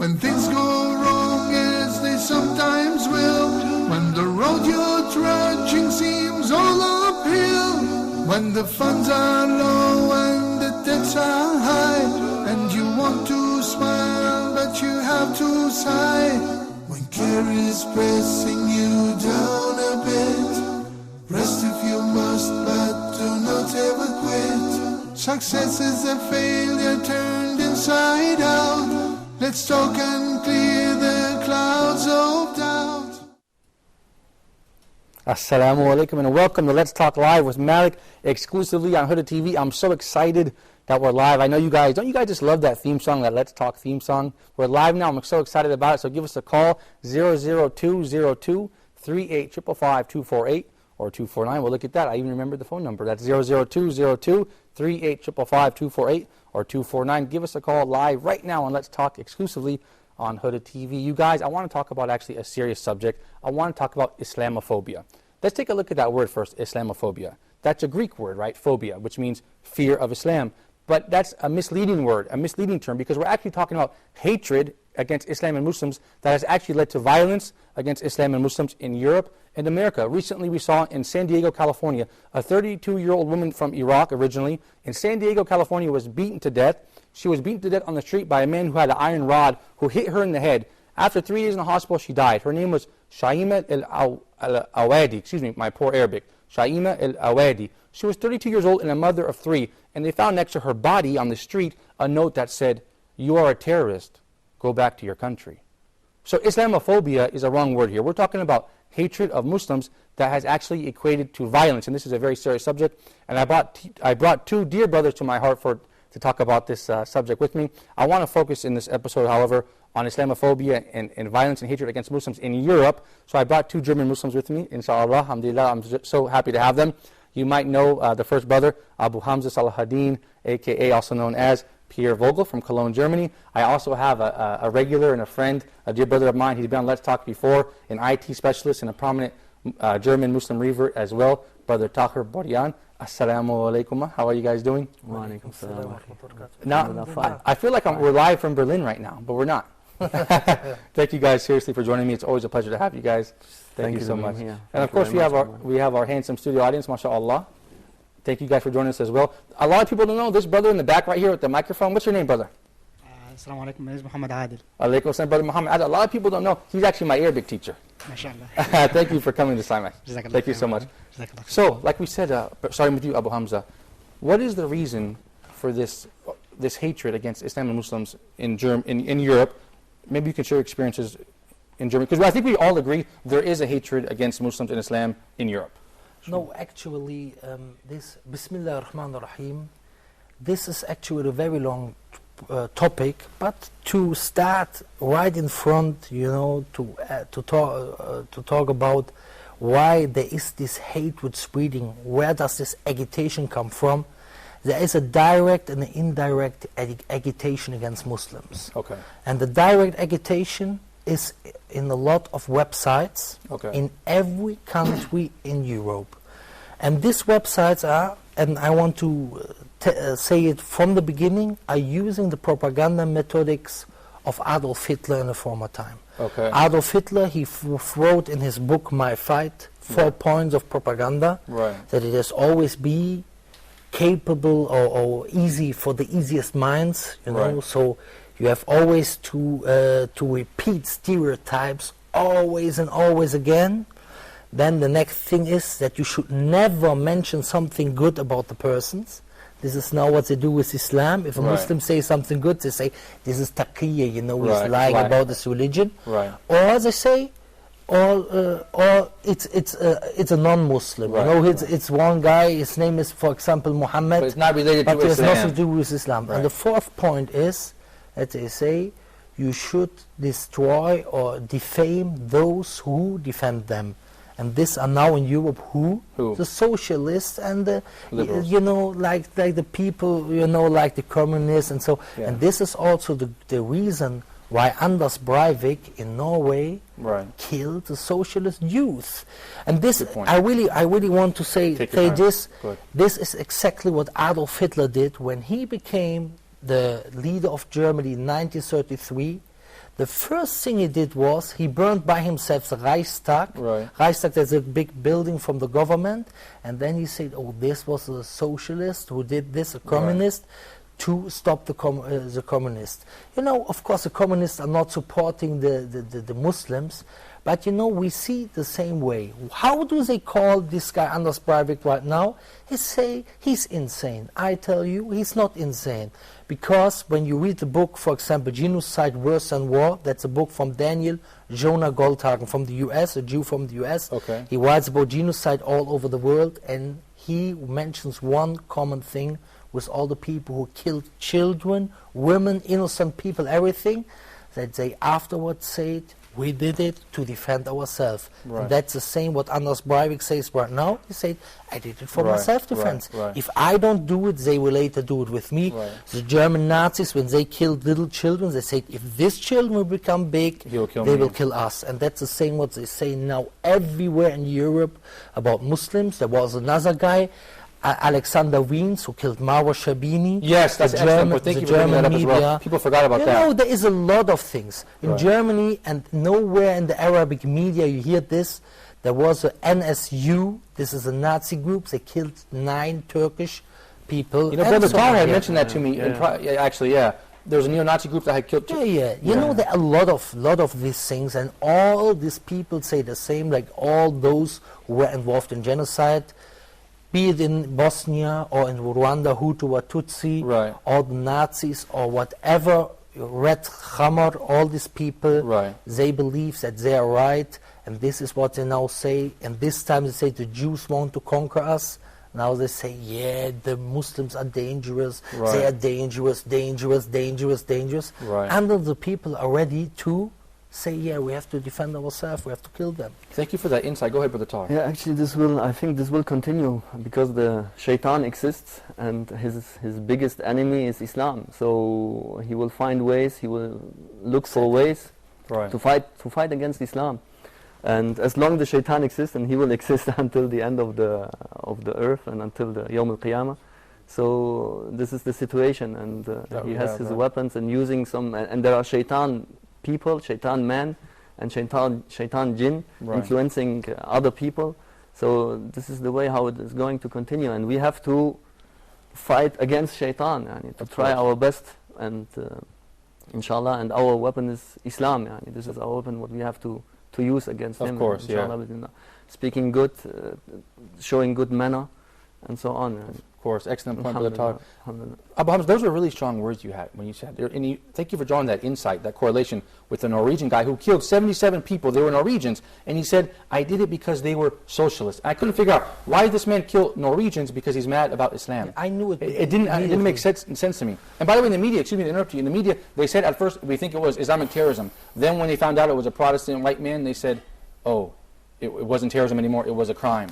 When things go wrong as they sometimes will, when the road you're trudging seems all uphill, when the funds are low and the debts are high, and you want to smile but you have to sigh, when care is pressing you down a bit, rest if you must but do not ever quit. Success is a failure turned inside out. Let's talk and clear the clouds of doubt. Assalamu alaikum and welcome to Let's Talk Live with Malik, exclusively on Huda TV. I'm so excited that we're live. I know you guys, don't you guys just love that theme song, that Let's Talk theme song? We're live now. I'm so excited about it. So give us a call, 00202 3855 or 249. We'll look at that. I even remember the phone number. That's 00202 3855 or 249. Give us a call live right now and let's talk exclusively on Huda TV. You guys, I want to talk about actually a serious subject. I want to talk about Islamophobia. Let's take a look at that word first, Islamophobia. That's a Greek word, right? Phobia, which means fear of Islam. But that's a misleading word, a misleading term, because we're actually talking about hatred against Islam and Muslims that has actually led to violence against Islam and Muslims in Europe and America. Recently we saw in San Diego, California, a 32-year-old woman from Iraq originally in San Diego, California was beaten to death. She was beaten to death on the street by a man who had an iron rod who hit her in the head. After 3 days in the hospital, she died. Her name was Shaima al-Awadi, excuse me, my poor Arabic, Shaima al-Awadi. She was 32 years old and a mother of 3, and they found next to her body on the street a note that said, "You are a terrorist, go back to your country." So Islamophobia is a wrong word here. We're talking about hatred of Muslims that has actually equated to violence, and this is a very serious subject. And I brought two dear brothers to my heart to talk about this subject with me. I want to focus in this episode, however, on Islamophobia and violence and hatred against Muslims in Europe. So I brought 2 German Muslims with me, inshallah, alhamdulillah. I'm so happy to have them. You might know the first brother, Abu Hamza Salahuddin, a.k.a. also known as Pierre Vogel from Cologne, Germany. I also have a regular and a friend, a dear brother of mine. He's been on Let's Talk before, an IT specialist and a prominent German Muslim revert as well, Brother Tahir Boryan. Assalamu alaikum. How are you guys doing? Wa alaikum salam. Now, I feel like we're live from Berlin right now, but we're not. Thank you guys seriously for joining me. It's always a pleasure to have you guys. Thank you so much. And of course we have our handsome studio audience, mashallah. Thank you guys for joining us as well. A lot of people don't know this brother in the back right here with the microphone. What's your name, brother? Assalamu alaikum. My name is Muhammad Adil. Alaikum assalam, brother Muhammad Adil. A lot of people don't know he's actually my Arabic teacher. MashaAllah. Thank you for coming to Simon. Thank you so much. So, like we said, starting with you, Abu Hamza, what is the reason for this hatred against Islam and Muslims in Europe? Maybe you can share your experiences in Germany, because I think we all agree there is a hatred against Muslims and Islam in Europe. No, actually, this Bismillah ar-Rahman ar-Rahim, this is actually a very long topic, but to start right in front, you know, to talk about why there is this hatred spreading, where does this agitation come from? There is a direct and an indirect agitation against Muslims. Okay. And the direct agitation is in a lot of websites in every country in Europe. And these websites are, and I want to say it from the beginning, are using the propaganda methodics of Adolf Hitler in a former time. Okay. Adolf Hitler, he wrote in his book, My Fight, 4 points of propaganda, that it has always be capable or easy for the easiest minds, you know, so you have always to repeat stereotypes always and always again. Then the next thing is that you should never mention something good about the persons. This is now what they do with Islam. If a Muslim says something good, they say, this is taqiyya, you know, he's lying about this religion. Or they say, or it's a non-Muslim. You know, it's one guy, his name is, for example, Muhammad. But it's not related to Islam. But it has nothing to do with Islam. And the 4th point is that they say you should destroy or defame those who defend them. And these are now in Europe who? The socialists and the, you know, like the people, you know, like the communists and so. And this is also the reason why Anders Breivik in Norway killed the socialist youth. And this, I really want to say this. This is exactly what Adolf Hitler did when he became the leader of Germany in 1933. The first thing he did was he burned by himself the Reichstag. Right. Reichstag, there's a big building from the government, and then he said, oh, this was a socialist who did this, a communist, to stop the communists. You know, of course, the communists are not supporting the Muslims, but you know, we see the same way. How do they call this guy Anders Breivik right now? He say he's insane. I tell you, he's not insane. Because when you read the book, for example, Genocide Worse Than War, that's a book from Daniel Jonah Goldhagen from the US, a Jew from the US. Okay. He writes about genocide all over the world, and he mentions one common thing with all the people who killed children, women, innocent people, everything, that they afterwards said, we did it to defend ourselves. Right. And that's the same what Anders Breivik says right now. He said, I did it for my self-defense. Right. If I don't do it, they will later do it with me. Right. The German Nazis, when they killed little children, they said, if this children will become big, they will kill us. And that's the same what they say now everywhere in Europe about Muslims. There was another guy, Alexander Wiens, who killed Marwa Shabini. Yes, that's excellent. Thank you for bringing that up as well. People forgot about that. You know, there is a lot of things. In Germany, and nowhere in the Arabic media you hear this, there was a NSU, this is a Nazi group, they killed 9 Turkish people. You know, Brother Tahir had mentioned that to me, actually, there was a neo-Nazi group that had killed... You know, there are a lot of these things, and all these people say the same, like all those who were involved in genocide, be it in Bosnia or in Rwanda, Hutu or Tutsi, or the Nazis or whatever, Red Hammer, all these people, they believe that they are right, and this is what they now say, and this time they say the Jews want to conquer us. Now they say, yeah, the Muslims are dangerous, they are dangerous, dangerous, dangerous, dangerous. And the people are ready to say, yeah, we have to defend ourselves, we have to kill them. Thank you for that insight. Go ahead, Brother Tahir. Yeah, actually I think this will continue because the shaitan exists and his biggest enemy is Islam. So he will find ways, he will look for ways to fight against Islam. And as long as the shaitan exists, and he will exist until the end of the earth and until the Yawm al-Qiyamah. So this is the situation, and he has his weapons and using some, and there are shaitan people, shaitan man, and shaitan jinn influencing other people. So this is the way how it is going to continue, and we have to fight against shaitan, to try our best, and inshallah, and our weapon is Islam. This is our weapon, what we have to use against him. Of course, speaking good, showing good manner, and so on. Of course, excellent point, Brother Tahir. Abu Hamza, those were really strong words you had when you said, and thank you for drawing that insight, that correlation with the Norwegian guy who killed 77 people. They were Norwegians, and he said, I did it because they were socialists. I couldn't figure out why did this man kill Norwegians because he's mad about Islam. Yeah, I knew it. It didn't make sense to me. And by the way, in the media, excuse me to interrupt you, in the media, they said at first we think it was Islamic terrorism. Then when they found out it was a Protestant white man, they said, oh, it wasn't terrorism anymore, it was a crime.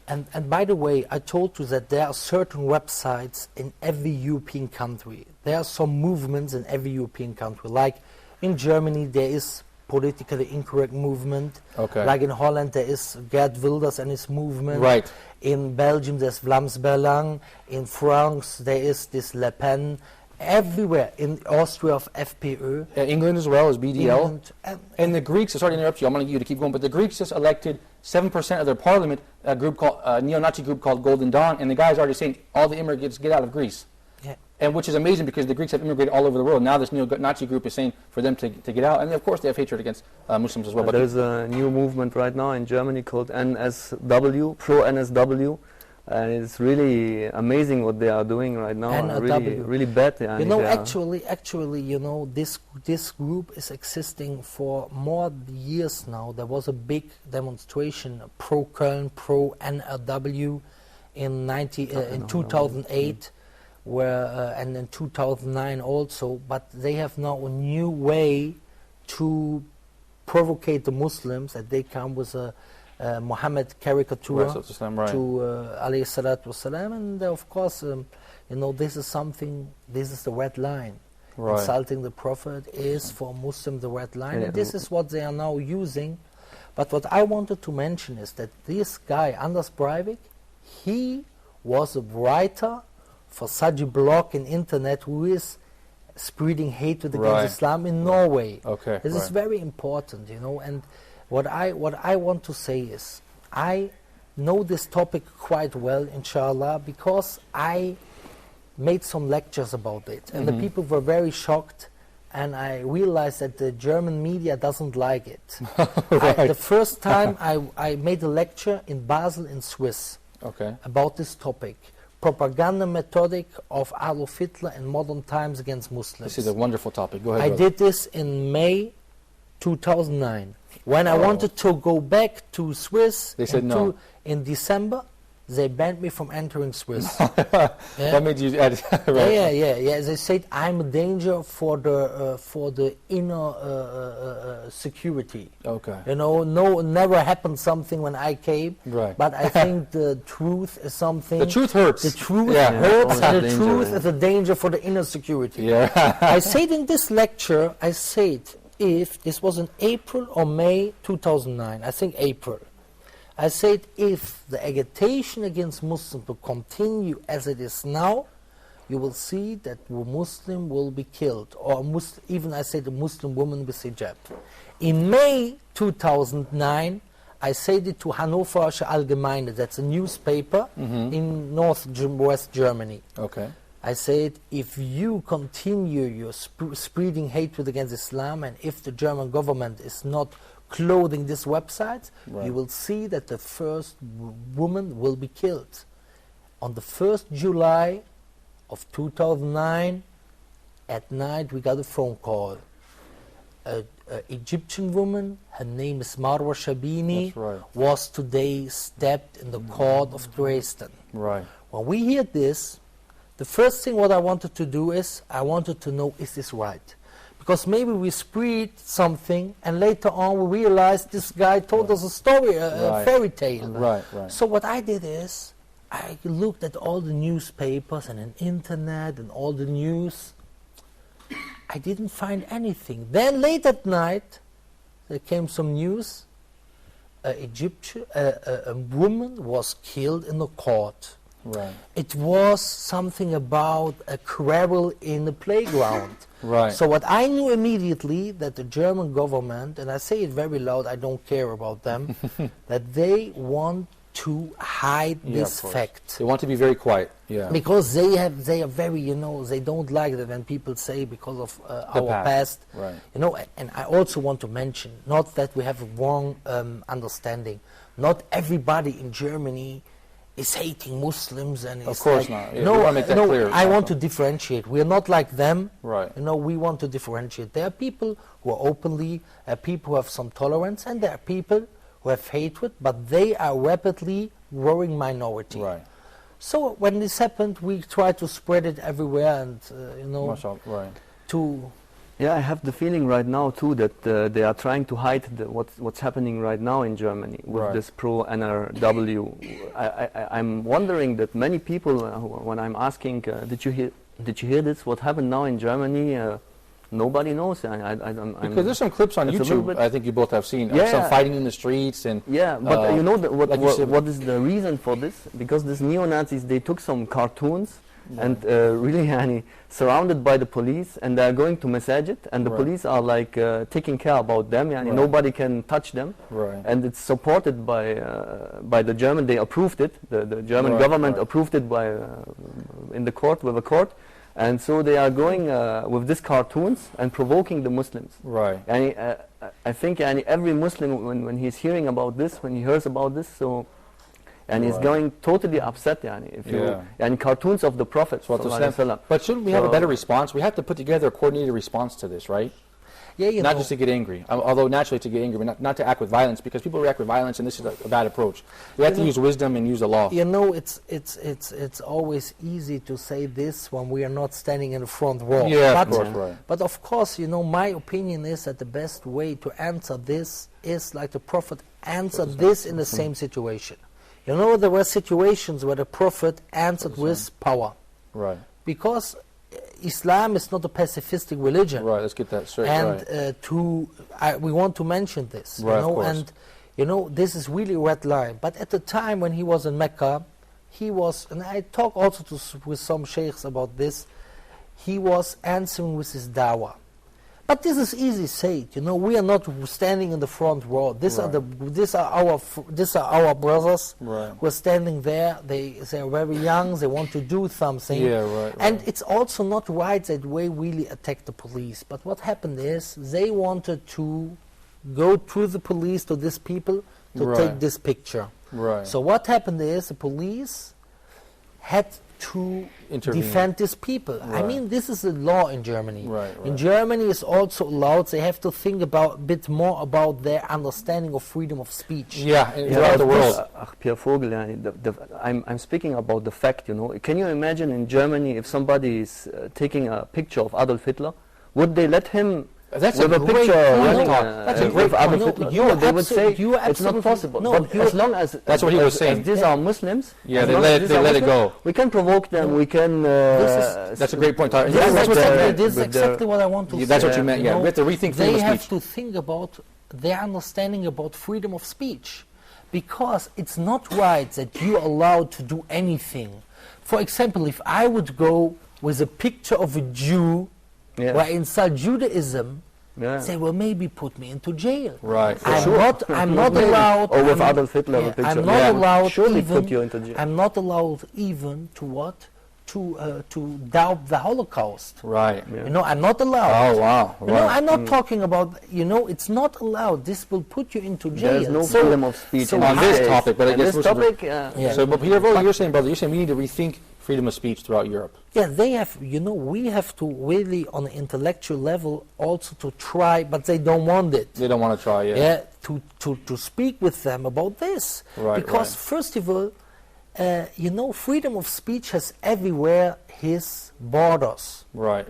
And by the way, I told you that there are certain websites in every European country. There are some movements in every European country. Like in Germany, there is politically incorrect movement. Like in Holland, there is Geert Wilders and his movement. In Belgium, there's Vlaams Belang. In France, there is this Le Pen. Everywhere. In Austria, of FPÖ. England as well as BDL. And the Greeks, sorry to interrupt you, I'm going to get you to keep going, but the Greeks just elected 7% of their parliament, a group called neo-Nazi group called Golden Dawn, and the guys are already saying all the immigrants get out of Greece. And which is amazing because the Greeks have immigrated all over the world. Now this neo-Nazi group is saying for them to get out, and of course they have hatred against Muslims as well. There's a new movement right now in Germany called NSW, pro-NSW. And it's really amazing what they are doing right now. Really bad. You know, actually, you know, this group is existing for more years now. There was a big demonstration, pro-Köln, pro-NRW, in 2008, where and in 2009 also. But they have now a new way to provocate the Muslims, that they come with a Muhammad caricature to alayhi salatu wasalam, and of course, you know, this is something, this is the red line. Insulting the Prophet is for Muslim the red line, and this is what they are now using. But what I wanted to mention is that this guy, Anders Breivik, he was a writer for such a blog in internet who is spreading hatred against Islam in Norway. Okay. This is very important, you know. And what I want to say is, I know this topic quite well, inshallah, because I made some lectures about it, and the people were very shocked. And I realized that the German media doesn't like it. The first time I made a lecture in Basel in Swiss about this topic, propaganda methodic of Adolf Hitler in modern times against Muslims. This is a wonderful topic. Go ahead. I brother. did this in May 2009. When I wanted to go back to Swiss, they said no. In December, they banned me from entering Swiss. What made you add? Yeah. They said I'm a danger for the inner security. Okay. You know, never happened something when I came. Right. But I think the truth is something. The truth hurts. The truth hurts, and the truth is a danger for the inner security. Yeah. I said in this lecture, I said, if this was in April or May 2009, I think April. I said, if the agitation against Muslims will continue as it is now, you will see that a Muslim will be killed, or even I said a Muslim woman with hijab. In May 2009, I said it to Hannoverische Allgemeine, that's a newspaper in West Germany. Okay. I said, if you continue your spreading hatred against Islam, and if the German government is not clothing this website, you will see that the first woman will be killed. On the 1st July of 2009, at night we got a phone call. An Egyptian woman, her name is Marwa Shabini, was today stabbed in the court of Dresden. Right. When we heard this, the first thing what I wanted to do is, I wanted to know, is this right? Because maybe we spread something, and later on we realized this guy told us a story, a fairy tale. Right. So what I did is, I looked at all the newspapers and the internet and all the news. I didn't find anything. Then late at night, there came some news. A woman was killed in the court. Right. It was something about a quarrel in the playground. Right. So what I knew immediately, that the German government, and I say it very loud, I don't care about them, that they want to hide this fact. They want to be very quiet. Yeah. Because they are very, you know, they don't like that when people say because of our past. Right. You know, and I also want to mention, not that we have a wrong understanding. Not everybody in Germany is hating Muslims, and of course not. Yeah, I want to differentiate. We are not like them. Right. You know, we want to differentiate. There are people who are openly, people who have some tolerance, and there are people who have hatred, but they are rapidly growing minority. Right. So when this happened, we tried to spread it everywhere, and you know, to. Yeah, I have the feeling right now too that they are trying to hide what's happening right now in Germany with this pro-NRW. I'm wondering that many people, when I'm asking, did you hear this? What happened now in Germany? Nobody knows. Because there's some clips on YouTube. I think you both have seen some fighting in the streets and. Yeah, but you know what is the reason for this? Because these neo-Nazis, they took some cartoons. And really surrounded by the police, and they are going to masajid, and the police are like taking care about them, nobody can touch them, and it's supported by the German. They approved it, the German government approved it by in the court, with a court, and so they are going with these cartoons and provoking the Muslims. Right. And I think every Muslim, when he's hearing about this, when he hears about this, so. And he's going totally upset, if you and cartoons of the Prophet. But shouldn't we have a better response? We have to put together a coordinated response to this, right? Yeah, not just to get angry, although naturally to get angry, but not to act with violence, because people react with violence, and this is a bad approach. We have to use wisdom and use the law. You know, it's always easy to say this when we are not standing in the front row. Yeah, of course, But of course, you know, my opinion is that the best way to answer this is like the Prophet answered this in the same situation. You know, there were situations where the Prophet answered with power. Right. Because Islam is not a pacifistic religion. Right, let's get that straight. And we want to mention this. Right, you know, of course. and you know, this is really a red line. But at the time when he was in Mecca, he was, and I talk also with some sheikhs about this, he was answering with his dawah. But this is easy said, we are not standing in the front row. These are our brothers who are standing there. They're very young, they want to do something. And it's also not right that they really attacked the police. But what happened is, they wanted to go through the police to these people to take this picture. So what happened is, the police had to defend these people. I mean, this is the law in Germany. In Germany, it's also allowed. They have to think a bit more about their understanding of freedom of speech. Throughout the world. Pierre Vogel, I'm speaking about the fact. Can you imagine in Germany if somebody is taking a picture of Adolf Hitler? Would they let him? That's with a picture running with Adolf Hitler? No, they would say it's not possible. But as long as that's what he was saying. These are Muslims. Yeah, they let it go. We can provoke them. We can. That's a great point. This is exactly what I want to say. That's what you meant. Yeah, we have to rethink freedom of speech. They have to think about their understanding about freedom of speech, because it's not right that you're allowed to do anything. For example, if I would go with a picture of a Jew. Where I insult Judaism, they will maybe put me into jail. I'm not allowed. Or with Adolf Hitler, I'm not allowed. Surely put you into jail. I'm not allowed even to what? To doubt the Holocaust. I'm not allowed. Oh wow! I'm not talking about. It's not allowed. This will put you into jail. There's no freedom of speech on this topic. But I guess this topic. So, but Pierre Vogel, you're saying, brother, we need to rethink freedom of speech throughout Europe. Yeah, they have, we have to really, on an intellectual level, also to try, but they don't want it. They don't want to try, to speak with them about this. Because, first of all, freedom of speech has everywhere his borders.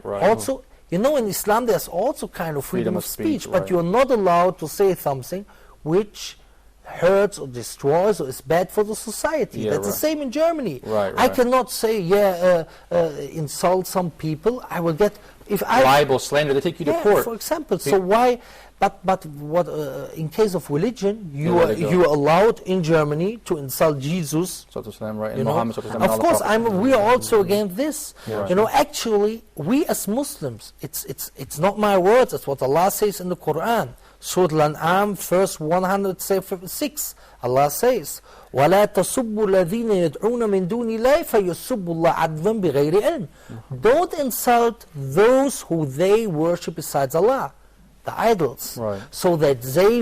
Also, in Islam, there's also kind of freedom of speech, but you're not allowed to say something which hurts or destroys or is bad for the society. That's the same in Germany. I cannot say, insult some people. I will get libel, slander. They take you to court, for example. So why? But what? In case of religion, you are allowed in Germany to insult Jesus. Muhammad. Of course, we are also against this. Actually, we as Muslims, it's not my words. It's what Allah says in the Quran. Surah Al-An'am, verse 106, Allah says, وَلَا تَصُبُّوا الَّذِينَ يَدْعُونَ مِن دُونِ اللَّهِ فَيَصُبُّوا اللَّهَ عَدْوًا بِغَيْرِ عِلْمٍ. Don't insult those who they worship besides Allah, the idols, so that they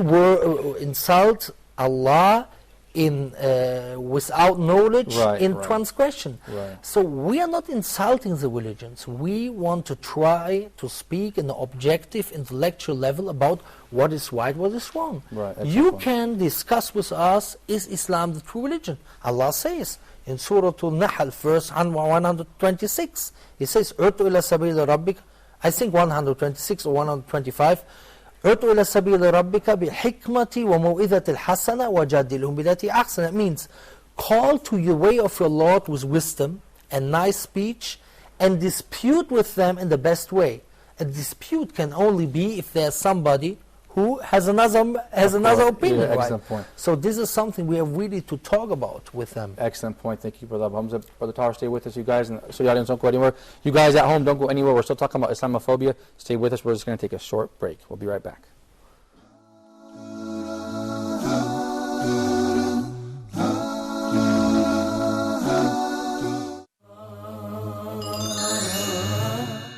insult Allah without knowledge, transgression. So we are not insulting the religions. We want to try to speak in an objective, intellectual level about what is right, what is wrong. You can discuss with us, is Islam the true religion? Allah says in Surah Al-Nahl, verse 126, He says, "Urtu ila sabila rabbika," I think 126 or 125, "Urtu ila sabila rabbika bi-hikmati wa maw'idhati al-hasana wa jadilhum billati ahsan." That means, call to your way of your Lord with wisdom and nice speech, and dispute with them in the best way. A dispute can only be if there's somebody who has another opinion. Excellent point. So this is something we have really to talk about with them. Excellent point. Thank you, Brother Hamza. Brother Tahir, stay with us, you guys. And so the audience, don't go anywhere. You guys at home, don't go anywhere. We're still talking about Islamophobia. Stay with us. We're just going to take a short break. We'll be right back.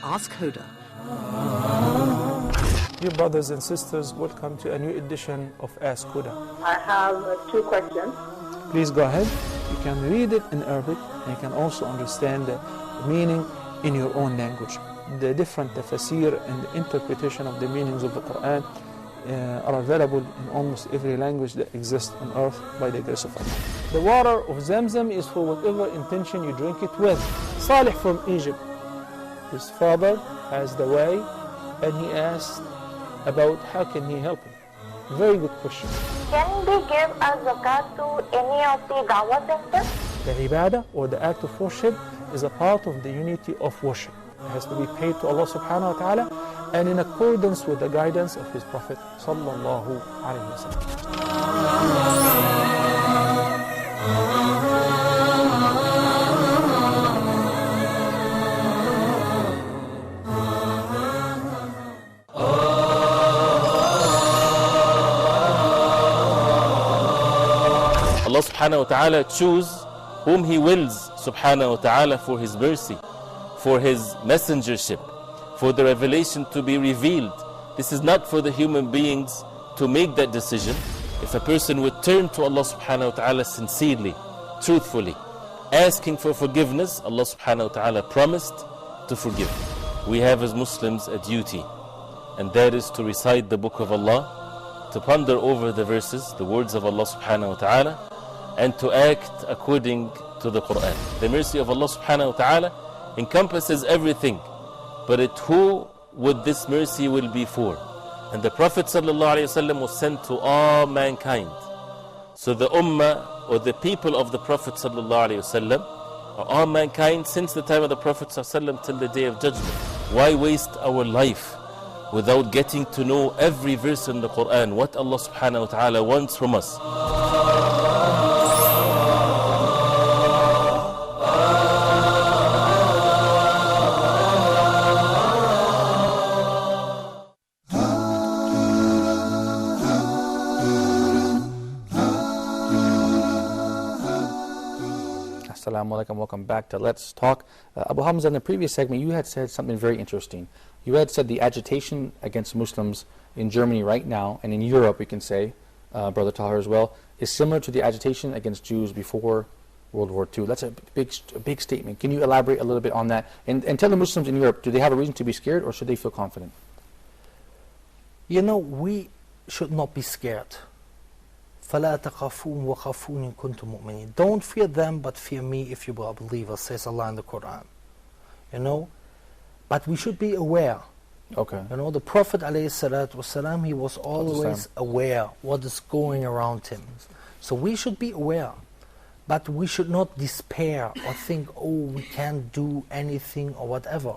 Ask Huda. Dear brothers and sisters, welcome to a new edition of Ask Huda. I have 2 questions. Please go ahead. You can read it in Arabic, and you can also understand the meaning in your own language. The different tafsir and the interpretation of the meanings of the Quran are available in almost every language that exists on earth by the grace of Allah. The water of Zamzam is for whatever intention you drink it with. Salih from Egypt, his father has the way, and he asked about how can he help him. Very good question. Can they give a zakat to any of the dawah centers? The ibadah, or the act of worship, is a part of the unity of worship. It has to be paid to Allah subhanahu wa ta'ala, and in accordance with the guidance of His Prophet sallallahu alayhi wa sallam. subhanahu wa ta'ala choose whom He wills subhanahu wa ta'ala for His mercy, for His messengership, for the revelation to be revealed. This is not for the human beings to make that decision. If a person would turn to Allah subhanahu wa ta'ala sincerely, truthfully, asking for forgiveness, Allah subhanahu wa ta'ala promised to forgive. We have as Muslims a duty, and that is to recite the book of Allah, to ponder over the verses, the words of Allah subhanahu wa ta'ala, and to act according to the Quran. The mercy of Allah subhanahu wa ta'ala encompasses everything, but who would this mercy will be for? And the Prophet ﷺ was sent to all mankind. So the ummah, or the people of the Prophet ﷺ, are all mankind since the time of the Prophet ﷺ till the day of judgment. Why waste our life without getting to know every verse in the Quran, what Allah subhanahu wa ta'ala wants from us? Assalamu alaikum, welcome back to Let's Talk. Abu Hamza, in the previous segment, you had said something very interesting. You had said the agitation against Muslims in Germany right now, and in Europe, we can say, Brother Tahir as well, is similar to the agitation against Jews before World War II. That's a big statement. Can you elaborate a little bit on that? And tell the Muslims in Europe, do they have a reason to be scared, or should they feel confident? You know, we should not be scared. فَلَا تَخَافُونَ وَخَافُونِ إِن كُنتُم مُؤْمِنِينَ. Don't fear them, but fear me if you are believers, says Allah in the Quran. You know, but we should be aware. Okay. You know, the Prophet ﷺ, he was always aware what is going around him. So we should be aware, but we should not despair or think, oh, we can't do anything or whatever.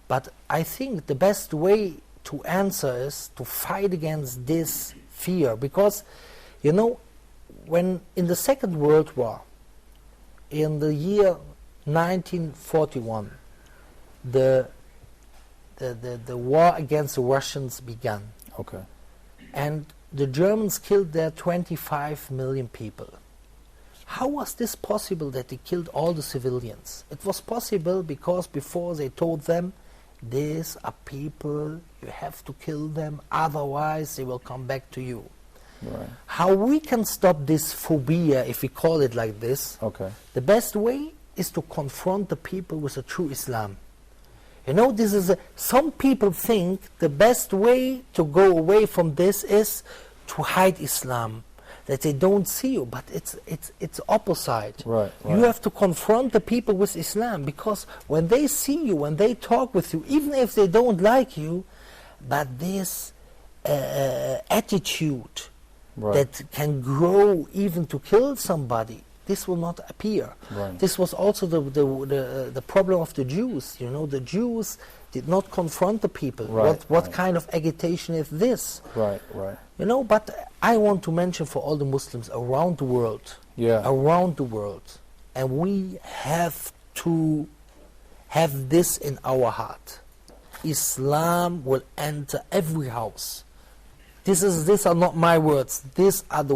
But I think the best way to answer is to fight against this fear, because you know, when in the Second World War, in the year 1941, the war against the Russians began. Okay. And the Germans killed there 25 million people. How was this possible that they killed all the civilians? It was possible because before they told them, these are people, you have to kill them, otherwise they will come back to you. Right. How we can stop this phobia, if we call it like this, the best way is to confront the people with a true Islam. You know, this is some people think the best way to go away from this is to hide Islam, that they don't see you, but it's opposite. Right. You have to confront the people with Islam, because when they see you, when they talk with you, even if they don't like you, but this attitude that can grow even to kill somebody, this will not appear. Right. This was also the problem of the Jews. You know, the Jews did not confront the people. Right, what kind of agitation is this? Right. You know, but I want to mention for all the Muslims around the world, and we have to have this in our heart. Islam will enter every house. These are not my words. These are the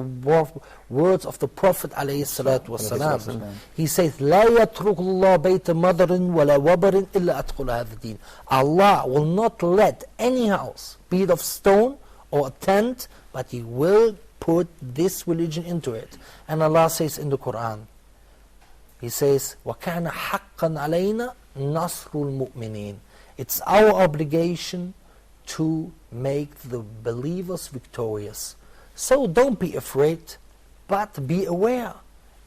words of the Prophet ﷺ. He says, "لا يترك الله بيت مدر ولا وبر إلا أدخل هذا الدين." Allah will not let any house, be it of stone or a tent, but He will put this religion into it. And Allah says in the Quran, He says, وَكَانَ حَقًّا عَلَيْنَا نَصْرُ الْمُؤْمِنِينَ. It's our obligation to make the believers victorious. So don't be afraid, but be aware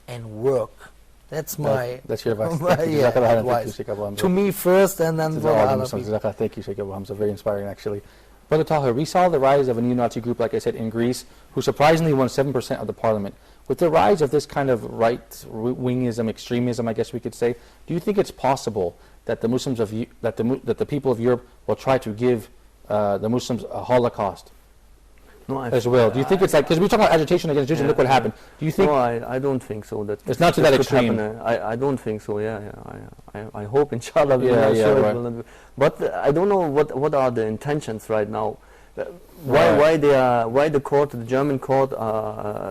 and work. That's that's your advice. Advice. To me first, and then for other people. Thank you, Sheikh Abu Hamza. Very inspiring, actually. Brother Tahir, we saw the rise of a neo-Nazi group, like I said, in Greece, who surprisingly won 7% of the parliament. With the rise of this kind of right-wingism, extremism, I guess we could say, do you think it's possible that the Muslims that the people of Europe will try to give the Muslims a Holocaust as well? Do you think it's like, because we talk about agitation against Jews and look what happened. Do you think? No, I don't think so. That it's not to that extreme. I don't think so. I hope, inshallah, it will not be. But I don't know what are the intentions right now, why the German court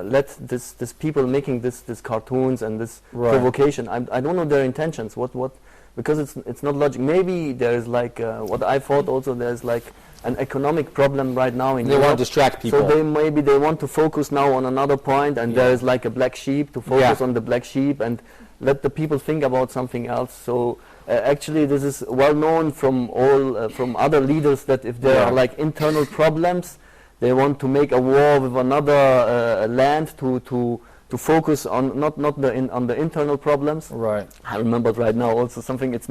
let this people making this cartoons and this provocation. I don't know their intentions. What because it's not logic. Maybe there is like what I thought also there's like an economic problem right now in Europe. They want to distract people. So maybe they want to focus now on another point, and there is like a black sheep to focus on the black sheep and let the people think about something else. So actually, this is well known from all from other leaders that if there are like internal problems, they want to make a war with another land to focus on not on the internal problems. Right. I remembered right now also something. It's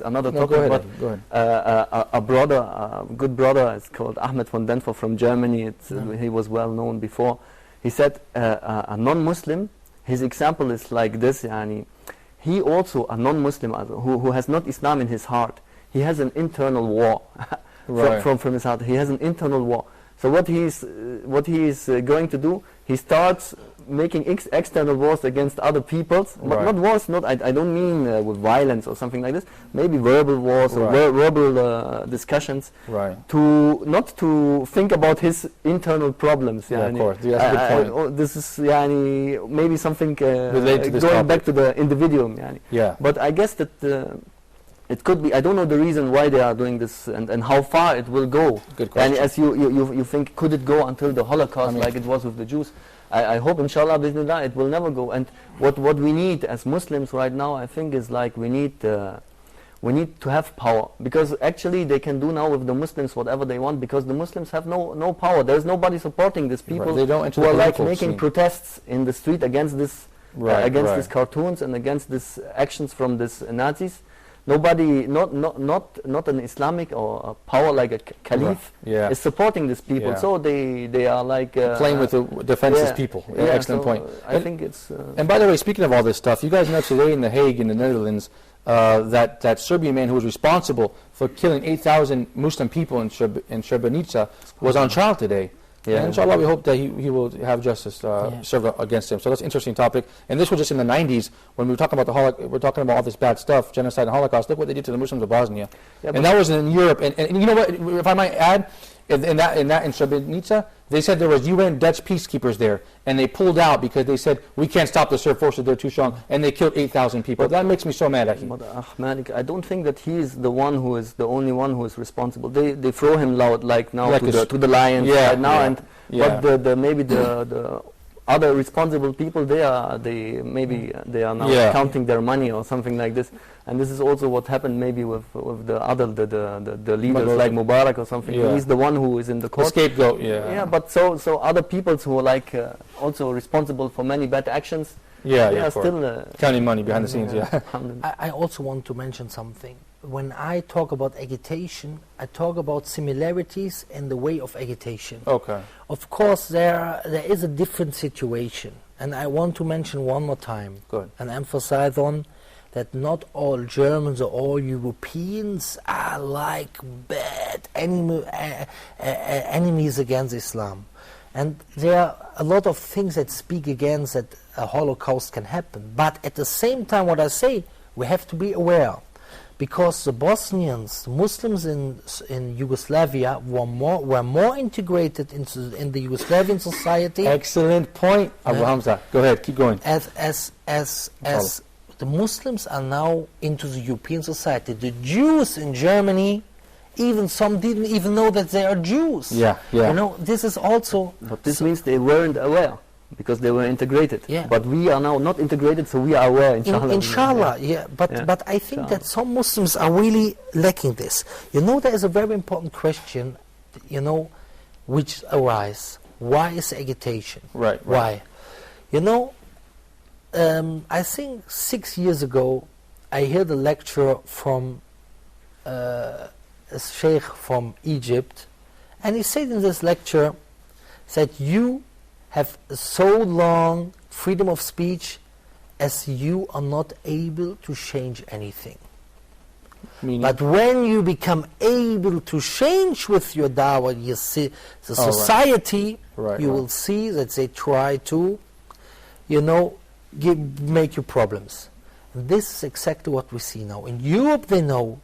another topic. Go but ahead. a brother, a good brother, is called Ahmed von Denver from Germany. He was well known before. He said a non-Muslim. His example is like this. Yani, he also a non-Muslim who has not Islam in his heart. He has an internal war from his heart. He has an internal war. So what he is going to do? He starts making external wars against other peoples, but not wars. I don't mean with violence or something like this. Maybe verbal wars or verbal discussions. Not to think about his internal problems. Yeah, of course. Yeah, that's a good point. This is maybe something going back to the individual. Yeah. But I guess that. It could be. I don't know the reason why they are doing this and how far it will go. Good question. And as you think, could it go until the Holocaust like it was with the Jews? I hope, inshallah, bismillah, it will never go. And what we need as Muslims right now, I think, is like we need to have power, because actually they can do now with the Muslims whatever they want, because the Muslims have no power. There's nobody supporting these people They don't who are like making protests in the street against this these cartoons and against these actions from these Nazis. Nobody, not an Islamic or a power like a caliph is supporting these people. So they are like playing with the defenseless people. Excellent point. I think it's. And by the way, speaking of all this stuff, you guys know today in The Hague in the Netherlands that Serbian man who was responsible for killing 8,000 Muslim people in Srebrenica was on trial today. And inshallah, we hope that he will have justice served against him. So that's an interesting topic. And this was just in the 90s when we were talking about we're talking about all this bad stuff, genocide and Holocaust. Look what they did to the Muslims of Bosnia. And that was in Europe. And you know what? If I might add, in Srebrenica, they said there was UN Dutch peacekeepers there, and they pulled out because they said we can't stop the Serb forces; they're too strong, and they killed 8,000 people. That makes me so mad at him. But Malik, I don't think that he is the one who is the only one who is responsible. They throw him out like now like to the lions right now, but maybe the other responsible people they are now counting their money or something like this. And this is also what happened maybe with the other the leaders like Mubarak or something. He's the one who is in the court. The scapegoat. But so other people who are like also responsible for many bad actions. They are still counting money behind the scenes. I also want to mention something. When I talk about agitation, I talk about similarities in the way of agitation. Okay. Of course, there is a different situation, and I want to mention one more time and emphasize on that not all Germans or all Europeans are like bad enemies against Islam. And there are a lot of things that speak against that a Holocaust can happen. But at the same time, what I say, we have to be aware. Because the Bosnians, Muslims in Yugoslavia were more integrated in the Yugoslavian society. Excellent point, Abu Hamza. Go ahead, keep going. As the Muslims are now into the European society. The Jews in Germany, even some didn't even know that they are Jews. You know, this is also. But this means they weren't aware. Because they were integrated. But we are now not integrated, so we are aware, inshallah. Inshallah, But I think that some Muslims are really lacking this. You know, there is a very important question, which arises. Why is agitation? Right. Why? You know, I think 6 years ago, I heard a lecture from a sheikh from Egypt, and he said in this lecture that you have so long freedom of speech as you are not able to change anything. Meaning? But when you become able to change with your dawah, you see the society, you will see that they try to, make you problems. And this is exactly what we see now. In Europe, they know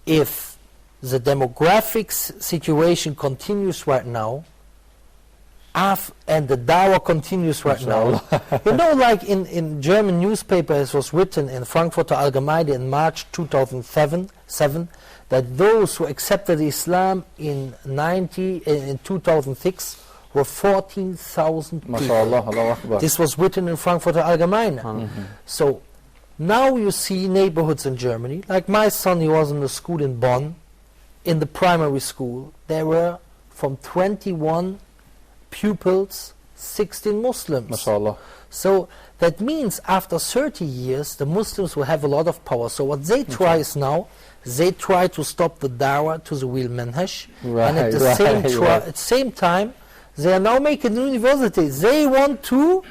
if the demographic situation continues right now, and the dawah continues right now. You know, like in German newspapers, it was written in Frankfurter Allgemeine in March 2007, that those who accepted Islam in 2006 were 14,000 people. This was written in Frankfurter Allgemeine. So now you see neighborhoods in Germany, like my son, he was in the school in Bonn, in the primary school, there were from 21 pupils, 16 Muslims. MashaAllah. So that means after 30 years, the Muslims will have a lot of power. So what they try is now, they try to stop the dawah to the real manhaj, and at the same time, they are now making universities. They want to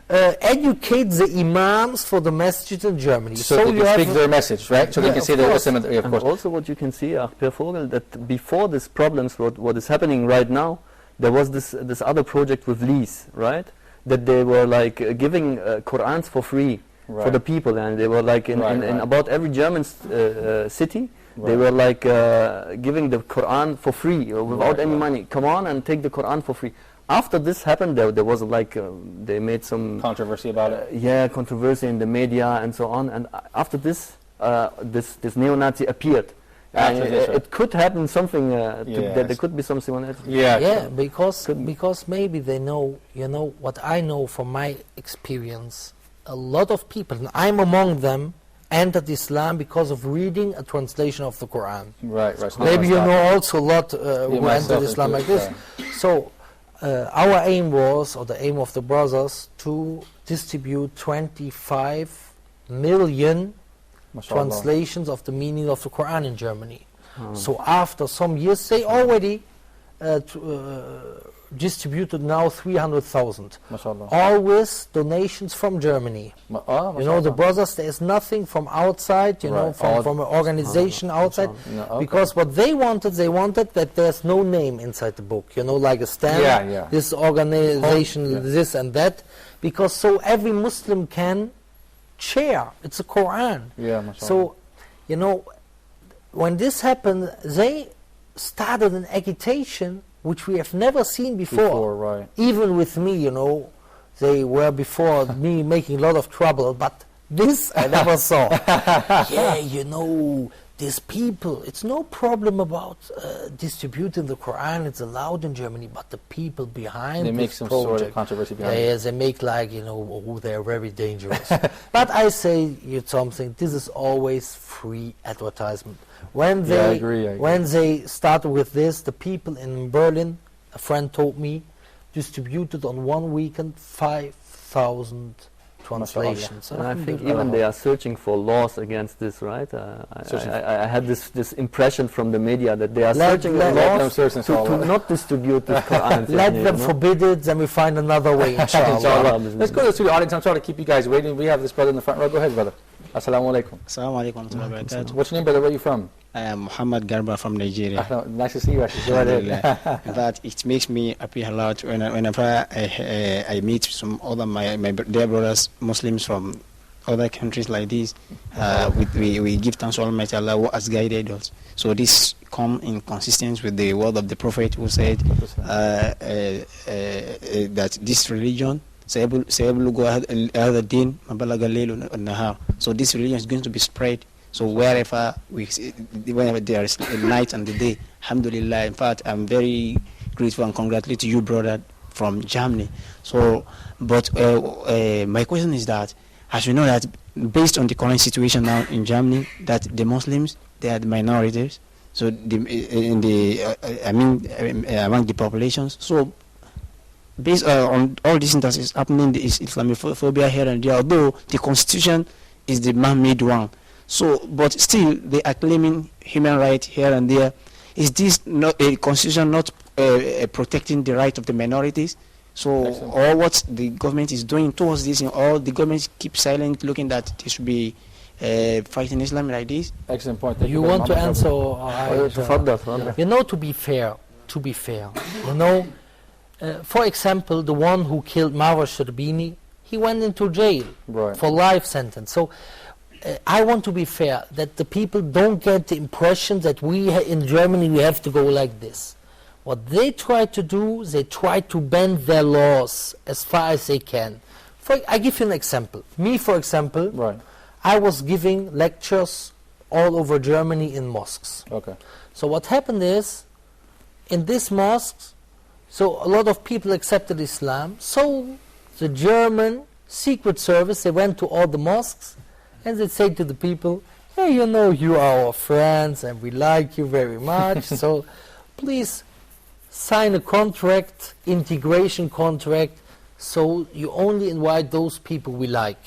educate the imams for the masjid in Germany. So they can speak their message, right? So they can say their Islam. Of course. Also what you can see, Per Vogel, that before these problems, what is happening right now, there was this other project with Lees, right? That they were like giving Qur'ans for free for the people, and they were like in about every German city, they were like giving the Qur'an for free or without any money. Come on and take the Qur'an for free. After this happened, there was like they made some controversy about it. Yeah, controversy in the media and so on. And after this, this neo-Nazi appeared. And it could happen something. That there could be some similarity. Yeah, because maybe they know. You know what I know from my experience. A lot of people, and I'm among them, entered Islam because of reading a translation of the Quran. Right. So maybe you know also a lot who entered Islam like this. So our aim was, or the aim of the brothers, to distribute 25 million translations of the meaning of the Quran in Germany. So after some years, they already distributed now 300,000. Always donations from Germany. You know, the brothers, there is nothing from outside, you know, from an organization outside. Because what they wanted that there's no name inside the book, you know, like a stamp, this organization, this and that. Because so every Muslim can share. It's a Quran. So, you know, when this happened, they started an agitation which we have never seen before. Even with me, you know, they were before me making a lot of trouble, but this I never saw. Yeah, you know, these people, it's no problem about distributing the Quran, it's allowed in Germany, but the people behind they make some sort of controversy behind it. Yeah, they make like, you know, oh, they're very dangerous. But I say you something, this is always free advertisement. When they, I agree. When they started with this, the people in Berlin, a friend told me, distributed on one weekend 5,000 translations. And I think even they are searching for laws against this, right? I had this impression from the media that they are searching for laws to not distribute this Quran. Let them forbid it, then we find another way, inshallah. Let's go to the audience. I'm sorry to keep you guys waiting. We have this brother in the front row. Go ahead, brother. Assalamu alaikum. Assalamu alaikum. What's your name, brother? Where are you from? I am Muhammad Garba from Nigeria. Nice to see you. In fact, it makes me happy a lot whenever I meet some other my dear brothers, Muslims from other countries like this. We give thanks to Almighty Allah who has guided us. So this come in consistence with the word of the Prophet who said that this religion, so this religion is going to be spread. So whenever there is a night and the day, alhamdulillah. In fact, I'm very grateful and congratulate you, brother, from Germany. So, but my question is that, as you know that based on the current situation now in Germany, that the Muslims, they are the minorities. So among the populations. So based on all these things that is happening, the Islamophobia here and there, although the constitution is the man-made one. So, but still, they are claiming human rights here and there. Is this not a constitution not protecting the right of the minorities? So, or what the government is doing towards this, or the government keep silent, looking that they should be fighting Islam like this? Excellent point. You want to answer? You know, to be fair, you know, for example, the one who killed Marwa Sherbini, he went into jail for life sentence. So. I want to be fair, that the people don't get the impression that we in Germany we have to go like this. What they try to do, they try to bend their laws as far as they can. I give you an example. Me, for example, right. I was giving lectures all over Germany in mosques. Okay. So what happened is, in these mosques, so a lot of people accepted Islam. So the German Secret Service, they went to all the mosques and they say to the people, hey, you know, you are our friends and we like you very much, so please sign a contract, integration contract, so you only invite those people we like.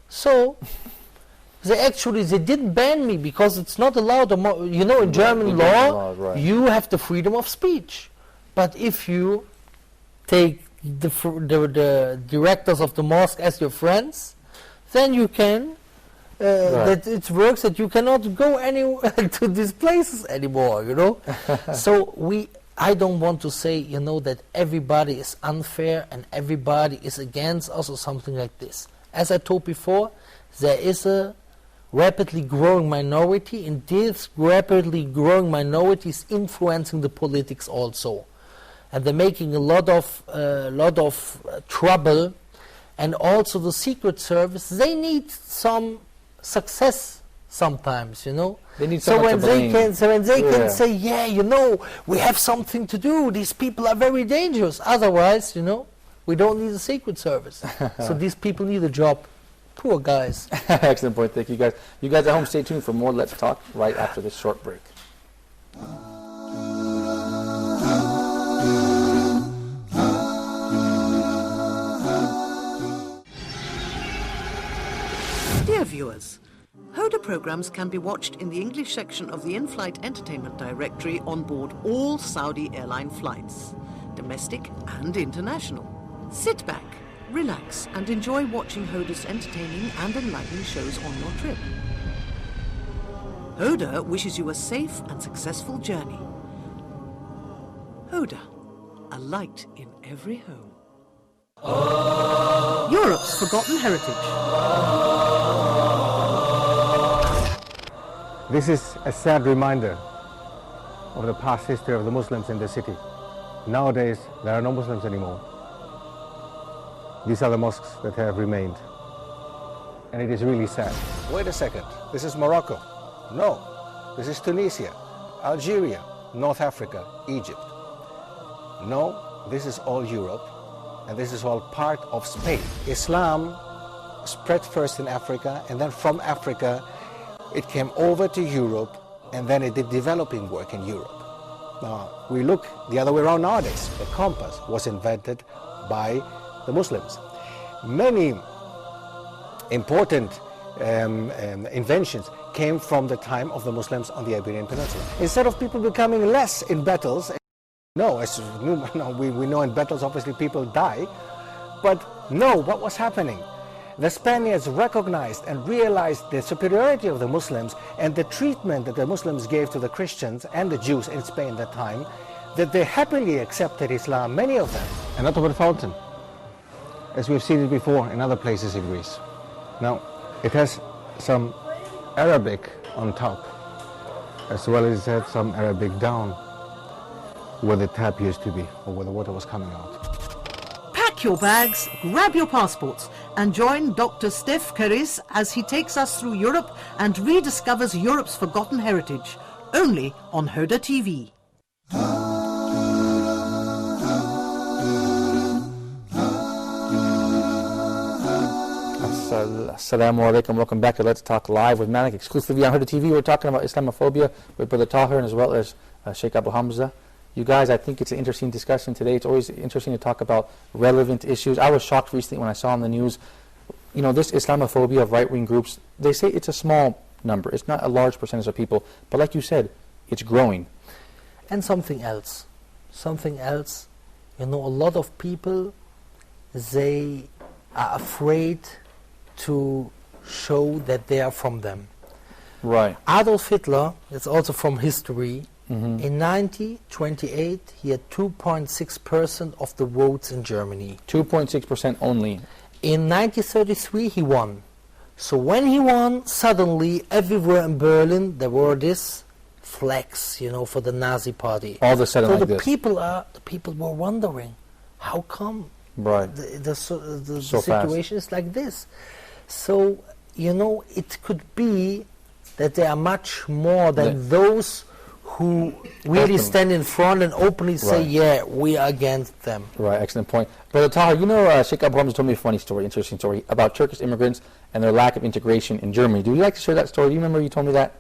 So they didn't ban me because it's not allowed. You know, in German law, you have the freedom of speech. But if you take the directors of the mosque as your friends, then you can. That it works that you cannot go anywhere to these places anymore. You know, so I don't want to say, you know, that everybody is unfair and everybody is against us or something like this. As I told before, there is a rapidly growing minority, and this rapidly growing minority is influencing the politics also, and they're making a lot of trouble. And also the Secret Service, they need some success sometimes, you know. They need so when they can say, yeah, you know, we have something to do. These people are very dangerous. Otherwise, you know, we don't need a Secret Service. So these people need a job. Poor guys. Excellent point. Thank you guys. You guys at home, stay tuned for more Let's Talk right after this short break. Dear viewers, Hoda programs can be watched in the English section of the in-flight entertainment directory on board all Saudi airline flights, domestic and international. Sit back, relax and enjoy watching Hoda's entertaining and enlightening shows on your trip. Hoda wishes you a safe and successful journey. Hoda, a light in every home. Europe's forgotten heritage. This is a sad reminder of the past history of the Muslims in the city. Nowadays, there are no Muslims anymore. These are the mosques that have remained. And it is really sad. Wait a second, this is Morocco. No, this is Tunisia, Algeria, North Africa, Egypt. No, this is all Europe, and this is all part of Spain. Islam spread first in Africa, and then from Africa, it came over to Europe, and then it did developing work in Europe. Now, we look the other way around nowadays. The compass was invented by the Muslims. Many important inventions came from the time of the Muslims on the Iberian Peninsula. Instead of people becoming less in battles, no, as we know in battles obviously people die, but no, what was happening? The Spaniards recognized and realized the superiority of the Muslims and the treatment that the Muslims gave to the Christians and the Jews in Spain at that time, that they happily accepted Islam, many of them. An Ottoman fountain, as we've seen it before in other places in Greece. Now, it has some Arabic on top, as well as it has some Arabic down, where the tap used to be, or where the water was coming out. Pack your bags, grab your passports, and join Dr. Stef Keris as he takes us through Europe and rediscovers Europe's forgotten heritage, only on Hoda TV. Assalamu alaikum. Welcome back to Let's Talk Live with Malik, exclusively on Hoda TV. We're talking about Islamophobia with Brother Tahir and as well as Sheikh Abu Hamza. You guys, I think it's an interesting discussion today. It's always interesting to talk about relevant issues. I was shocked recently when I saw on the news, you know, this Islamophobia of right-wing groups. They say it's a small number. It's not a large percentage of people. But like you said, it's growing. And something else. You know, a lot of people, they are afraid to show that they are from them. Right. Adolf Hitler, it's also from history. In 1928, he had 2.6% of the votes in Germany. 2.6% only. In 1933, he won. So when he won, suddenly everywhere in Berlin there were this flags, you know, for the Nazi party. All of a sudden, so like the this. people were wondering, how come the situation is like this? So, you know, it could be that there are much more than those who really stand in front and openly say, yeah, we are against them. Right, excellent point. Brother Tahir, you know, Sheikh Abu Hamza told me a funny story, interesting story, about Turkish immigrants and their lack of integration in Germany. Do you like to share that story? Do you remember you told me that?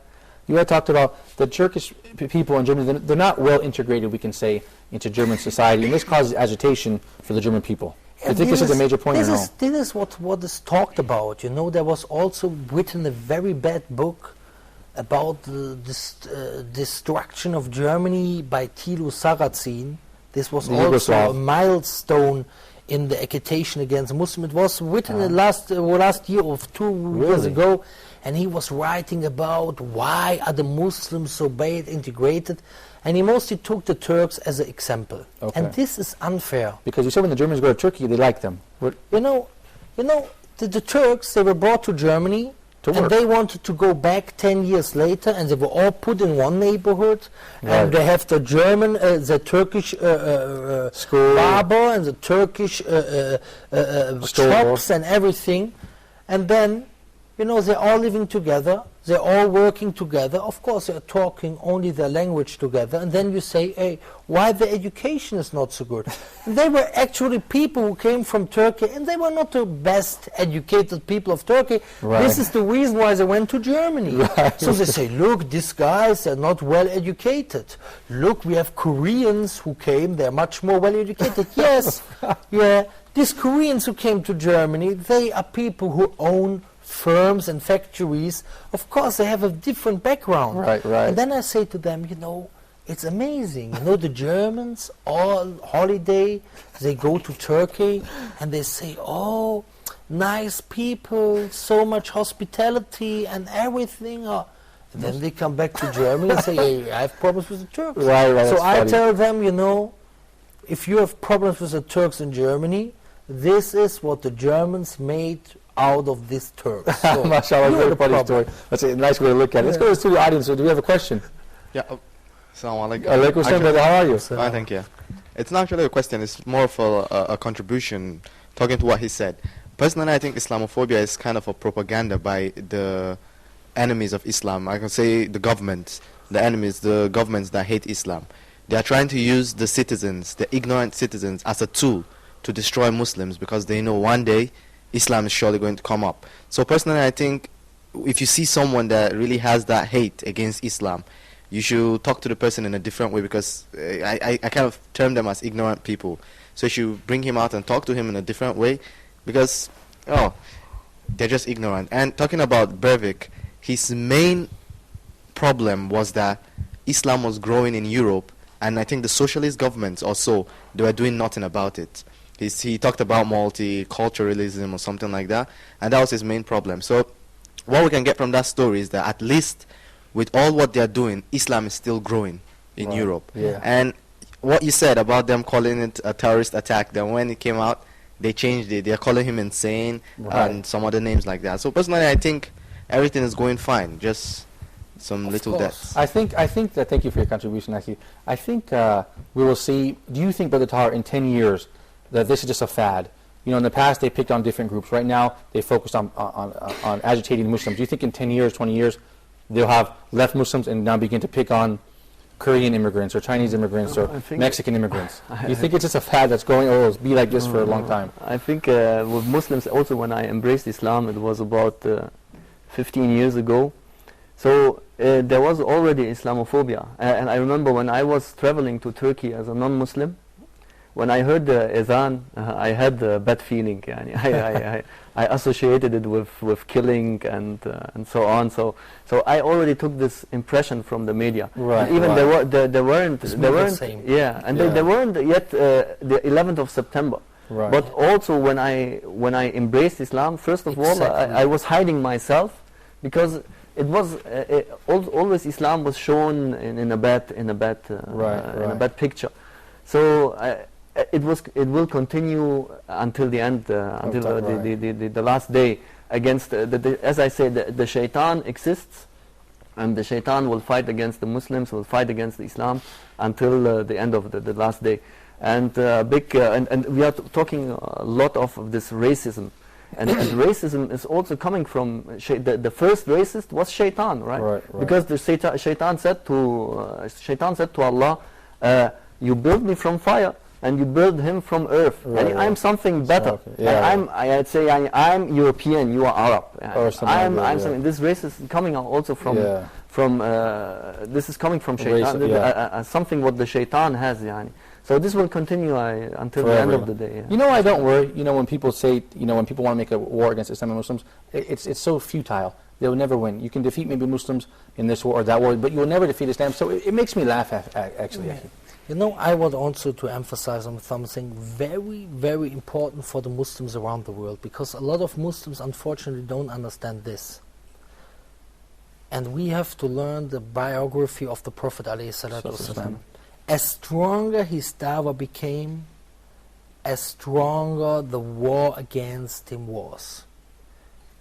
You had talked about the Turkish people in Germany, they're not well integrated, we can say, into German society, and this causes agitation for the German people. Do you think this is a major point or no? This is what is talked about. You know, there was also written a very bad book about the destruction of Germany by Thilo Sarrazin. This was also a milestone in the agitation against Muslims. It was written last year or 2 years ago, and he was writing about why are the Muslims so bad integrated, and he mostly took the Turks as an example. And this is unfair. Because you said when the Germans go to Turkey, they like them. You know, the Turks, they were brought to Germany, and they wanted to go back 10 years later, and they were all put in one neighborhood, and they have the German, the Turkish barber, and the Turkish shops and everything, and then, you know, they're all living together, they're all working together, of course they're talking only their language together, and then you say, hey, why the education is not so good? And they were actually people who came from Turkey, and they were not the best educated people of Turkey. This is the reason why they went to Germany. So they say, look, these guys are not well educated. Look, we have Koreans who came, they're much more well educated. Yes, these Koreans who came to Germany, they are people who own firms and factories. Of course, they have a different background. And then I say to them, you know, it's amazing. You know, the Germans, all holiday, they go to Turkey and they say, oh, nice people, so much hospitality and everything. And then they come back to Germany and say, hey, I have problems with the Turks. So I tell them, you know, if you have problems with the Turks in Germany, this is what the Germans made out of this Turks. So MashaAllah, very funny story. That's a nice way to look at it. Let's go to the studio audience. So do we have a question? Yeah. Assalamu alaikum. Alaikum salam, brother. How are you? Fine, thank you. It's not actually a question. It's more of a contribution, talking to what he said. Personally, I think Islamophobia is kind of a propaganda by the enemies of Islam. I can say the governments, the enemies, the governments that hate Islam. They are trying to use the citizens, the ignorant citizens, as a tool to destroy Muslims, because they know one day Islam is surely going to come up. So personally, I think if you see someone that really has that hate against Islam, you should talk to the person in a different way, because I kind of term them as ignorant people. So you should bring him out and talk to him in a different way, because, they're just ignorant. And talking about Breivik, his main problem was that Islam was growing in Europe, and I think the socialist governments also, they were doing nothing about it. He talked about multiculturalism or something like that, and that was his main problem. So what we can get from that story is that at least with all what they are doing, Islam is still growing in Europe. And what you said about them calling it a terrorist attack, then when it came out, they changed it. They're calling him insane and some other names like that. So personally, I think everything is going fine, just some little deaths. I think that, thank you for your contribution, actually. I think we will see, do you think, Brother Tahir, in 10 years, that this is just a fad? You know, in the past they picked on different groups. Right now they focused on agitating Muslims. Do you think in 10 years, 20 years, they'll have left Muslims and now begin to pick on Korean immigrants or Chinese immigrants or Mexican immigrants? Do you think it's just a fad that's going, or it'll be like this for a long time? I think with Muslims also, when I embraced Islam, it was about 15 years ago. So there was already Islamophobia. And I remember when I was traveling to Turkey as a non-Muslim, when I heard the Adhan, I had a bad feeling. I associated it with killing and so on. So I already took this impression from the media. Even there weren't yet the 11th of September. But also when I embraced Islam, first of all, I was hiding myself, because it was always Islam was shown in a bad picture. So it will continue until the end, until the last day. against, as I said, the shaitan exists, and the shaitan will fight against the Muslims, will fight against Islam until the end of the last day. And and we are talking a lot of this racism. And racism is also coming from, the first racist was shaitan, right? Because the shaitan said to Allah, you build me from fire, and you build him from earth, and I'm something better. I'd say I'm European, you are Arab. I'm something. This race is coming also from this is coming from shaitan, something what the shaitan has. Yani. So this will continue until the end of the day. You know, I don't worry. You know, when people say, you know, when people want to make a war against Islam and Muslims, it's so futile. They will never win. You can defeat maybe Muslims in this war or that war, but you will never defeat Islam. So it makes me laugh, actually. Yeah. You know, I want also to emphasize on something very, very important for the Muslims around the world, because a lot of Muslims unfortunately don't understand this. And we have to learn the biography of the Prophet ﷺ. As stronger his dawah became, as stronger the war against him was.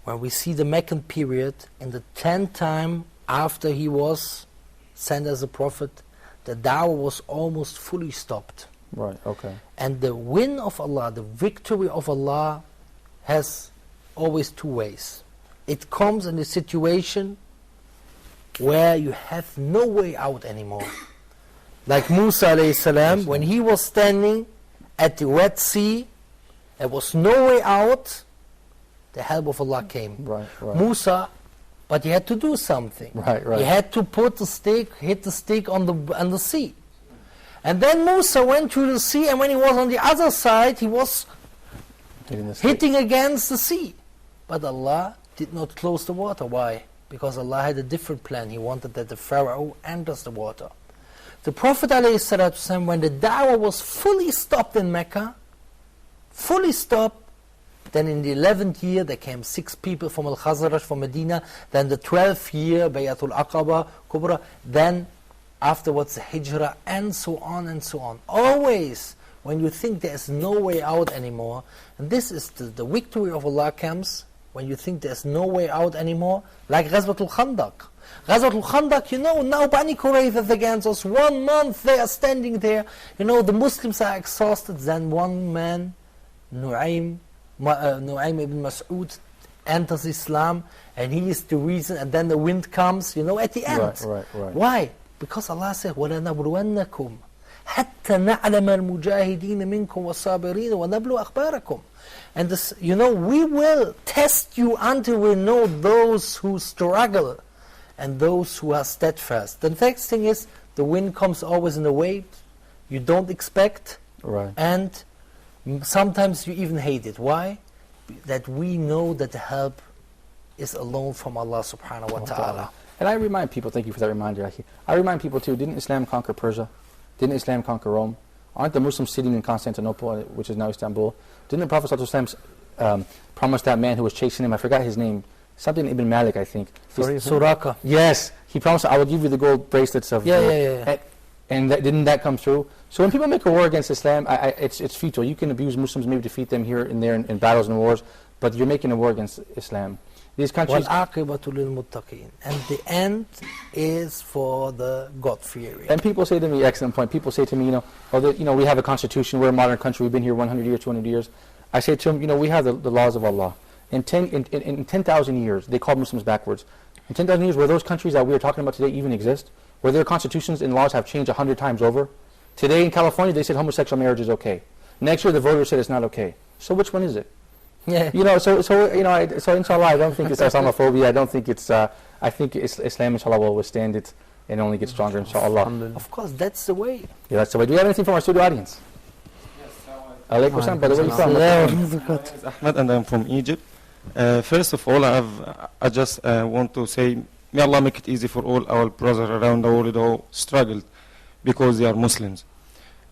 When we see the Meccan period, in the 10th time after he was sent as a prophet, the dawah was almost fully stopped. Right, okay. And the win of Allah, the victory of Allah, has always two ways. It comes in a situation where you have no way out anymore. Like Musa alayhi salam, when he was standing at the Red Sea, there was no way out, the help of Allah came. Right. Musa, but he had to do something. Right. He had to hit the stick on the sea. And then Musa went through the sea, and when he was on the other side, he was hitting against the sea. But Allah did not close the water. Why? Because Allah had a different plan. He wanted that the Pharaoh enters the water. The Prophet ﷺ, when the dawah was fully stopped in Mecca, fully stopped, then in the 11th year there came 6 people from Al-Khazraj, from Medina, then the 12th year, Bayatul Aqaba, Kubra, then afterwards the Hijrah, and so on and so on. Always, when you think there's no way out anymore, and this is the victory of Allah comes, when you think there's no way out anymore, like Ghazwatul Khandaq. Ghazwatul Khandaq, you know, now Bani Qurayza is against us. 1 month they are standing there. You know, the Muslims are exhausted. Then one man, Nu'aym ibn Mas'ud, enters Islam, and he is the reason, and then the wind comes, you know, at the end. Right. Why? Because Allah said, وَلَنَبْلُوَنَّكُمْ حَتَّى نَعْلَمَ الْمُجَاهِدِينَ مِنْكُمْ وَالصَّابِرِينَ وَنَبْلُوا أَخْبَارَكُمْ. And this, you know, we will test you until we know those who struggle and those who are steadfast. The next thing is, the wind comes always in a way you don't expect, and sometimes you even hate it. Why? That we know that the help is alone from Allah subhanahu wa ta'ala. And I remind people, thank you for that reminder, Akhi. I remind people too, didn't Islam conquer Persia? Didn't Islam conquer Rome? Aren't the Muslims sitting in Constantinople, which is now Istanbul? Didn't the Prophet ﷺ promise that man who was chasing him, I forgot his name, something Ibn Malik, I think. Suraka. Yes, he promised, I will give you the gold bracelets of... And didn't that come through? So when people make a war against Islam, it's futile. You can abuse Muslims, maybe defeat them here and there in battles and wars, but you're making a war against Islam. These countries... وَالْعَاقِبَةُ لِلْمُتَّقِينَ. And the end is for the God-fearing. And people say to me, excellent point, people say to me, we have a constitution, we're a modern country, we've been here 100 years, 200 years. I say to them, we have the laws of Allah. In 10,000 years, they called Muslims backwards. In 10,000 years, were those countries that we are talking about today even exist? Where their constitutions and laws have changed 100 times over? Today in California, they said homosexual marriage is okay. Next year, the voters said it's not okay. So which one is it? Yeah. So inshallah, I don't think it's Islamophobia. I don't think it's. I think Islam, inshallah, will withstand it and only get stronger, inshallah. Of course, that's the way. Yeah, that's the way. Do we have anything from our studio audience? Alaykum salam. By the way, you from? Ahmed, and I'm from Egypt. First of all, I just want to say, may Allah make it easy for all our brothers around the world who struggled because they are Muslims.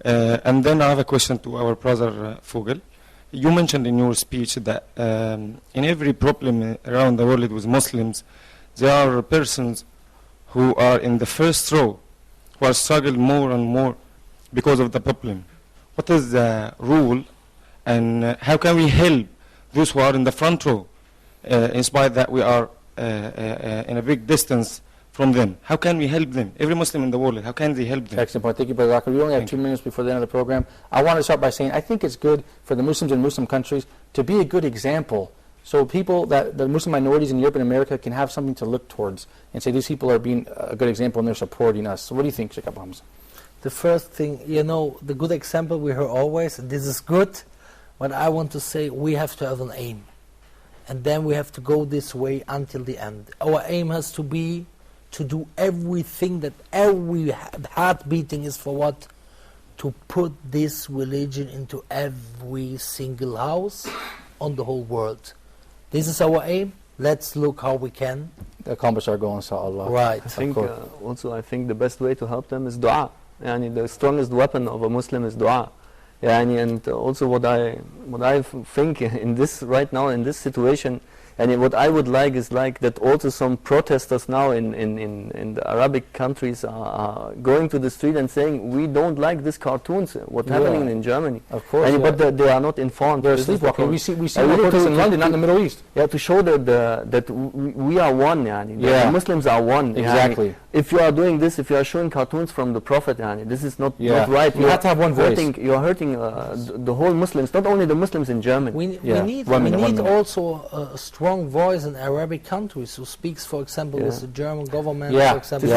And then I have a question to our brother Fogel. You mentioned in your speech that in every problem around the world with Muslims, there are persons who are in the first row, who are struggling more and more because of the problem. What is the rule, and how can we help those who are in the front row? in spite that we are in a big distance from them. How can we help them? Every Muslim in the world, how can they help them? Excellent point. Thank you, Brother Akram. We only have 2 minutes before the end of the program. I want to start by saying I think it's good for the Muslims in Muslim countries to be a good example, so people, that the Muslim minorities in Europe and America, can have something to look towards and say these people are being a good example and they're supporting us. So what do you think, Sheikh Abu Hamza? The first thing, the good example we hear always, this is good, but I want to say we have to have an aim. And then we have to go this way until the end. Our aim has to be to do everything, that every heart beating is for what? To put this religion into every single house on the whole world. This is our aim. Let's look how we can accomplish our goal, inshallah. Right. I think I think the best way to help them is dua. The strongest weapon of a Muslim is dua. And also what I think in this right now, in this situation, and what I would like is that also some protesters now in the Arabic countries are going to the street and saying we don't like these cartoons, what's happening in Germany. Of course, but they are not informed. They're sleepwalking. We see protests in London, not in the Middle East. Yeah, to show that we are one. The Muslims are one. Exactly. If you are doing this, if you are showing cartoons from the Prophet, this is not right. You have to have one voice. You are hurting the whole Muslims, not only the Muslims in Germany. We need also a strong voice in Arabic countries who speaks, for example, with the German government, for example,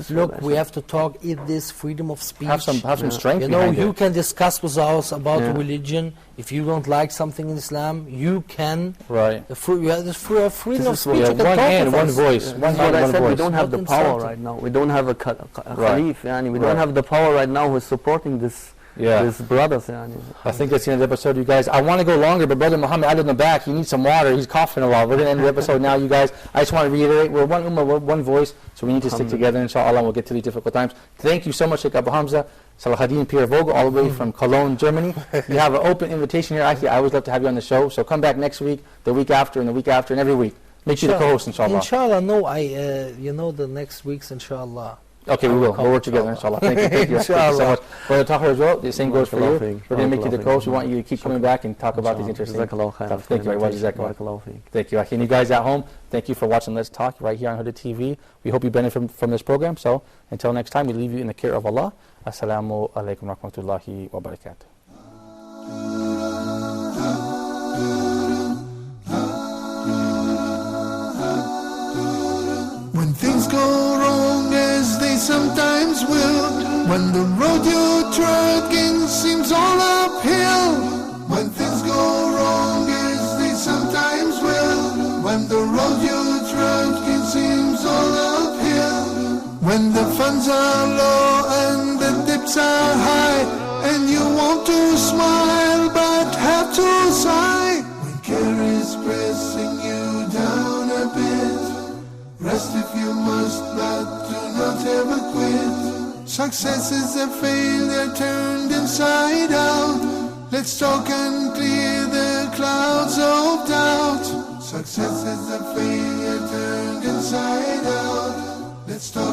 look, we have to talk, this freedom of speech. Have some strength. You can discuss with us about religion. If you don't like something in Islam, you can. Right. You have the freedom of speech. One hand, one voice. One hand, one voice. We don't have the power right now. We don't have a Khalif. We don't have the power right now who is supporting this. His brothers. I think that's the end of the episode, you guys. I want to go longer, but Brother Muhammad out in the back, he needs some water. He's coughing a lot. We're going to end the episode now, you guys. I just want to reiterate, we're one ummah, we're one voice, so we need to stick together, inshallah, and we'll get to these difficult times. Thank you so much, Sheikh Abu Hamza, Salahuddin Pierre Vogel, all the way from Cologne, Germany. You have an open invitation here. Actually, I always love to have you on the show, so come back next week, the week after, and the week after, and every week. Make sure the co-host, inshallah. Inshallah, the next week's, inshallah. Okay, we will. We'll work together, inshallah. Thank you. Thank you so much. Brother Tahir as well, the same goes for you. We're going to make you the co-host. We want you to keep coming back and talk about these interesting stuff. Thank you very much. Thank you. And you guys at home, thank you for watching Let's Talk right here on Huda TV. We hope you benefit from this program. So until next time, we leave you in the care of Allah. Assalamu alaikum wa rahmatullahi wa barakatuh. When things go wrong, as they sometimes will, when the road you're trudging seems all uphill, when things go wrong, as they sometimes will, when the road you're trudging seems all uphill, when the funds are low and the dips are high, and you want to smile but have to sigh, when care is pressing you down a bit, rest if you must, but do not ever quit. Success is a failure turned inside out. Let's talk and clear the clouds of doubt. Success is a failure turned inside out. Let's talk.